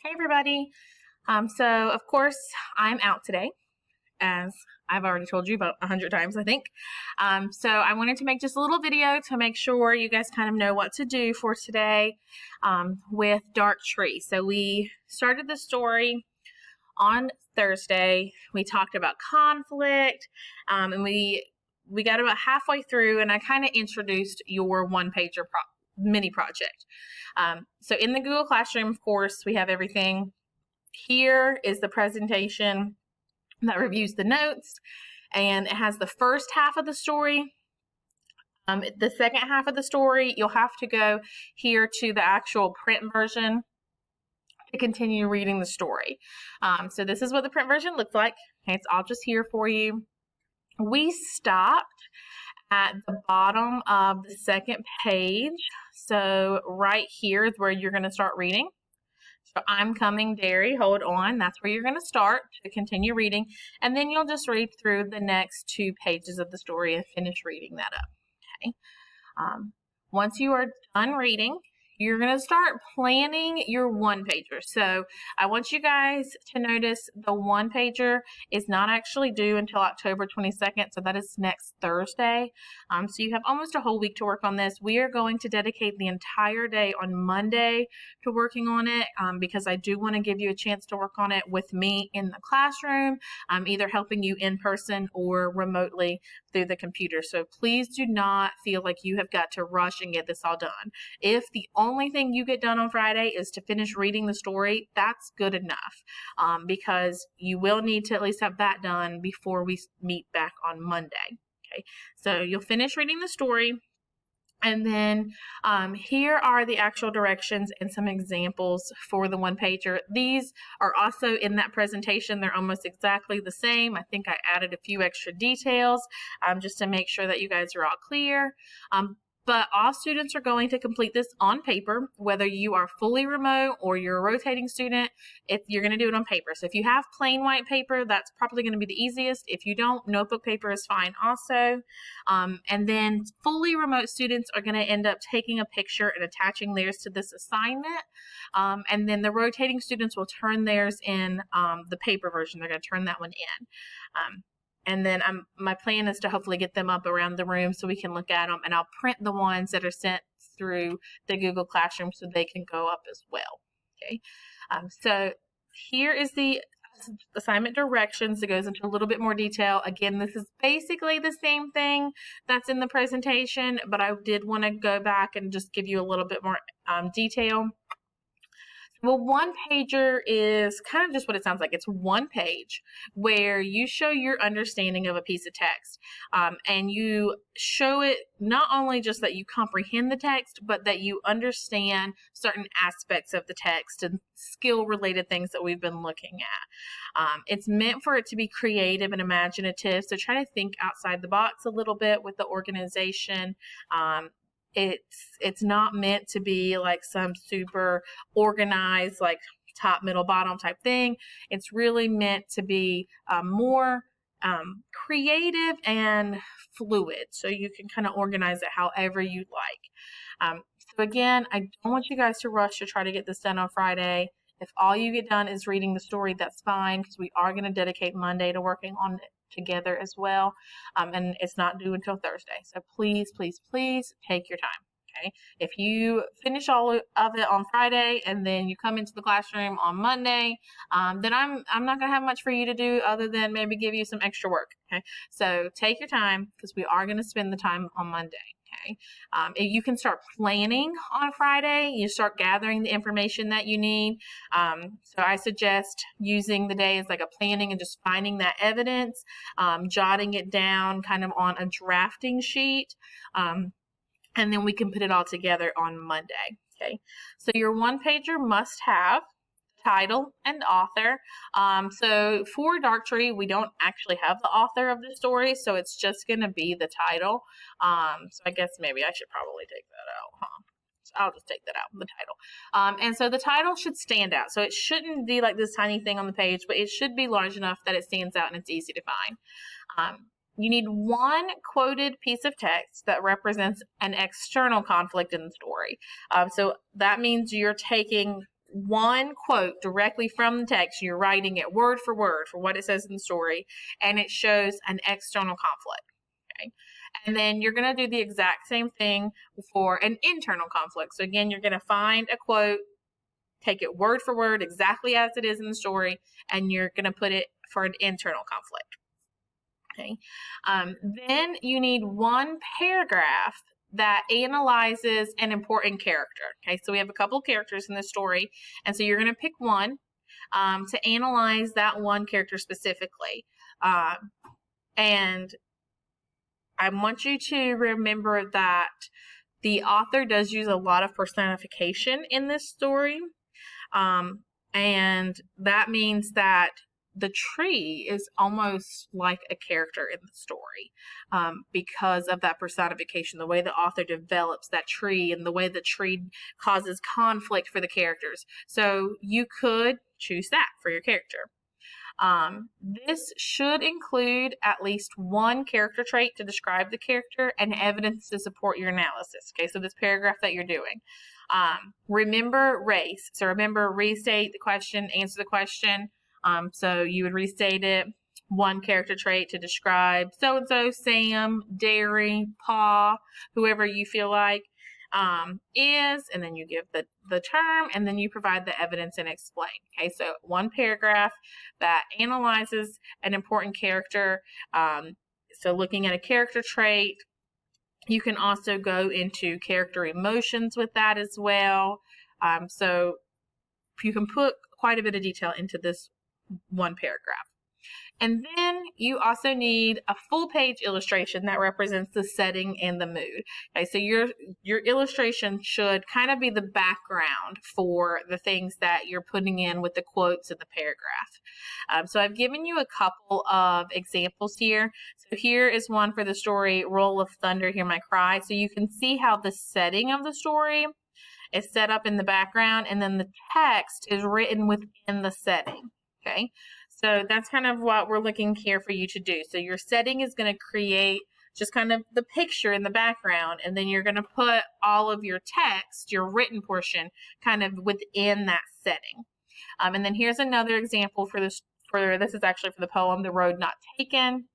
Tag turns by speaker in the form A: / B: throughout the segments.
A: Hey everybody. So of course I'm out today, as I've already told you about 100 times, I think. So I wanted to make just a little video to make sure you guys kind of know what to do for today with Darktree. So we started the story on Thursday. We talked about conflict, and we got about halfway through, and I kind of introduced your one-pager mini project. So in the Google Classroom, of course, we have everything. Here is the presentation that reviews the notes, and it has the first half of the story. The second half of the story, you'll have to go here to the actual print version to continue reading the story. So this is what the print version looks like. Okay, it's all just here for you. We stopped at the bottom of the second page. So right here is where you're going to start reading. So I'm coming, Derry, hold on. That's where you're going to start to continue reading. And then you'll just read through the next 2 pages of the story and finish reading that up. Okay. Once you are done reading, you're going to start planning your one-pager. So I want you guys to notice the one-pager is not actually due until October 22nd. So that is next Thursday. So you have almost a whole week to work on this. We are going to dedicate the entire day on Monday to working on it because I do want to give you a chance to work on it with me in the classroom, either helping you in person or remotely through the computer. So please do not feel like you have got to rush and get this all done. If the only thing you get done on Friday is to finish reading the story, that's good enough because you will need to at least have that done before we meet back on Monday. Okay, so you'll finish reading the story. And then here are the actual directions and some examples for the one-pager. These are also in that presentation. They're almost exactly the same. I think I added a few extra details just to make sure that you guys are all clear. But all students are going to complete this on paper, whether you are fully remote or you're a rotating student. You're going to do it on paper. So if you have plain white paper, that's probably going to be the easiest. If you don't, notebook paper is fine also. And then fully remote students are going to end up taking a picture and attaching theirs to this assignment. And then the rotating students will turn theirs in the paper version. They're going to turn that one in. And then my plan is to hopefully get them up around the room so we can look at them, and I'll print the ones that are sent through the Google Classroom so they can go up as well. Okay, so here is the assignment directions that goes into a little bit more detail. Again, this is basically the same thing that's in the presentation, but I did want to go back and just give you a little bit more detail. Well, one-pager is kind of just what it sounds like. It's one page where you show your understanding of a piece of text. And you show it not only just that you comprehend the text, but that you understand certain aspects of the text and skill-related things that we've been looking at. It's meant for it to be creative and imaginative, so try to think outside the box a little bit with the organization. It's not meant to be like some super organized, like top, middle, bottom type thing. It's really meant to be more creative and fluid, so you can kind of organize it however you'd like. So again, I don't want you guys to rush to try to get this done on Friday. If all you get done is reading the story, that's fine, because we are going to dedicate Monday to working on it together as well, and it's not due until Thursday. So please, please, please take your time. Okay, if you finish all of it on Friday and then you come into the classroom on Monday, then I'm not going to have much for you to do other than maybe give you some extra work. Okay, so take your time because we are going to spend the time on Monday. Okay, you can start planning on Friday. You start gathering the information that you need. So I suggest using the day as like a planning and just finding that evidence, jotting it down kind of on a drafting sheet. And then we can put it all together on Monday. Okay, so your one-pager must have title and author. So for Darktree, we don't actually have the author of the story, so it's just going to be the title. So I guess maybe I should probably take that out, huh? So I'll just take that out, the title. And so the title should stand out. So it shouldn't be like this tiny thing on the page, but it should be large enough that it stands out and it's easy to find. You need one quoted piece of text that represents an external conflict in the story. So that means you're taking one quote directly from the text. You're writing it word for word for what it says in the story, and it shows an external conflict. Okay. And then you're going to do the exact same thing for an internal conflict. So again, you're going to find a quote, take it word for word exactly as it is in the story, and you're going to put it for an internal conflict. Okay. Then you need one paragraph that analyzes an important character. Okay, so we have a couple of characters in this story, and so you're going to pick one to analyze that one character specifically. And I want you to remember that the author does use a lot of personification in this story. And that means that the tree is almost like a character in the story because of that personification, the way the author develops that tree and the way the tree causes conflict for the characters. So you could choose that for your character. This should include at least one character trait to describe the character and evidence to support your analysis. Okay, so this paragraph that you're doing. Remember race. So remember, restate the question, answer the question. So you would restate it. One character trait to describe so-and-so, Sam, Derry, Paul, whoever you feel like is, and then you give the term, and then you provide the evidence and explain. Okay, so one paragraph that analyzes an important character. So looking at a character trait, you can also go into character emotions with that as well. So you can put quite a bit of detail into this one paragraph. And then you also need a full page illustration that represents the setting and the mood. Okay, so your illustration should kind of be the background for the things that you're putting in with the quotes in the paragraph. So I've given you a couple of examples here. So here is one for the story, Roll of Thunder, Hear My Cry. So you can see how the setting of the story is set up in the background, and then the text is written within the setting. Okay. So that's kind of what we're looking here for you to do. So your setting is going to create just kind of the picture in the background, and then you're going to put all of your text, your written portion, kind of within that setting. And then here's another example for this. This is actually for the poem, The Road Not Taken.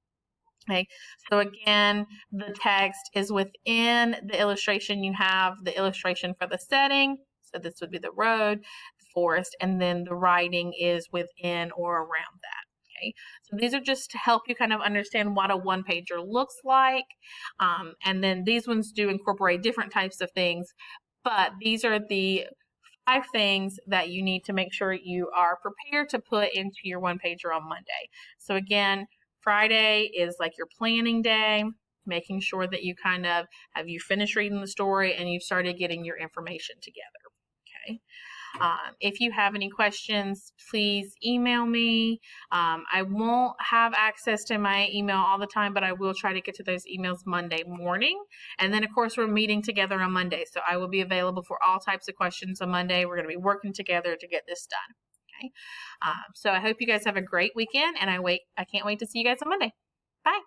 A: Okay, so again, the text is within the illustration. You have the illustration for the setting. So this would be the road, the forest, and then the writing is within or around that. Okay, so these are just to help you kind of understand what a one-pager looks like. And then these ones do incorporate different types of things, but these are the 5 things that you need to make sure you are prepared to put into your one-pager on Monday. So again, Friday is like your planning day, making sure that you kind of have you finished reading the story and you've started getting your information together. Okay. If you have any questions, please email me. I won't have access to my email all the time, but I will try to get to those emails Monday morning. And then, of course, we're meeting together on Monday. So I will be available for all types of questions on Monday. We're going to be working together to get this done. Okay. So I hope you guys have a great weekend, and I can't wait to see you guys on Monday. Bye.